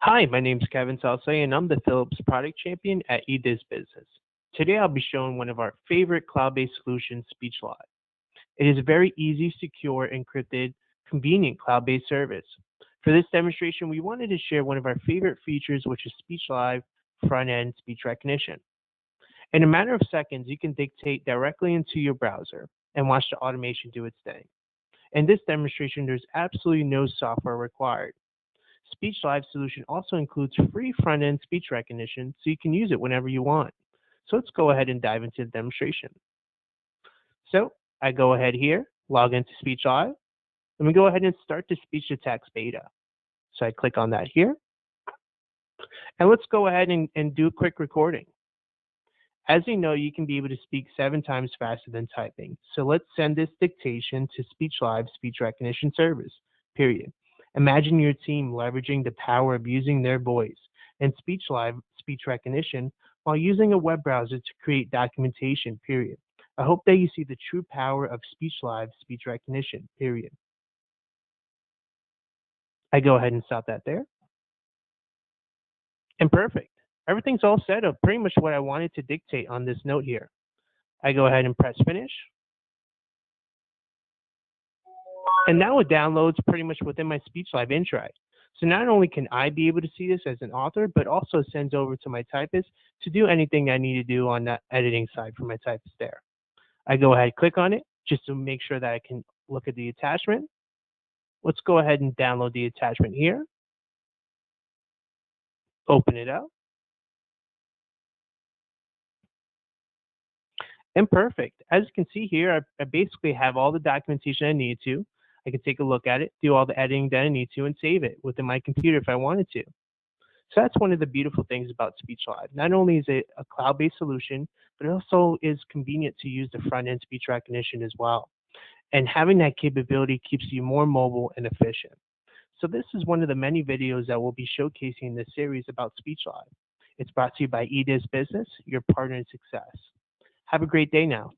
Hi, my name is Kevin Salsay, and I'm the Philips product champion at eDiz Business. Today I'll be showing one of our favorite cloud-based solutions, SpeechLive. It is a very easy, secure, encrypted, convenient cloud-based service. For this demonstration, we wanted to share one of our favorite features, which is SpeechLive front-end speech recognition. In a matter of seconds, you can dictate directly into your browser and watch the automation do its thing. In this demonstration, there's absolutely no software required. SpeechLive solution also includes free front-end speech recognition, so you can use it whenever you want. So let's go ahead and dive into the demonstration. So I go ahead here, log into SpeechLive, and we go ahead and start the speech-to-text beta. So I click on that here, and let's go ahead and do a quick recording. As you know, you can be able to speak 7 times faster than typing. So let's send this dictation to SpeechLive speech recognition service, period. Imagine your team leveraging the power of using their voice and SpeechLive speech recognition while using a web browser to create documentation, period. I hope that you see the true power of SpeechLive speech recognition, period. I go ahead and stop that there. And perfect. Everything's all set up, pretty much what I wanted to dictate on this note here. I go ahead and press finish. And now it downloads pretty much within my SpeechLive intro. So not only can I be able to see this as an author, but also sends over to my typist to do anything I need to do on that editing side for my typist there. I go ahead, click on it, just to make sure that I can look at the attachment. Let's go ahead and download the attachment here. Open it up. And perfect. As you can see here, I basically have all the documentation I need to. I can take a look at it, do all the editing that I need to, and save it within my computer if I wanted to. So that's one of the beautiful things about SpeechLive. Not only is it a cloud-based solution, but it also is convenient to use the front-end speech recognition as well. And having that capability keeps you more mobile and efficient. So this is one of the many videos that we'll be showcasing in this series about SpeechLive. It's brought to you by eDiz Business, your partner in success. Have a great day now.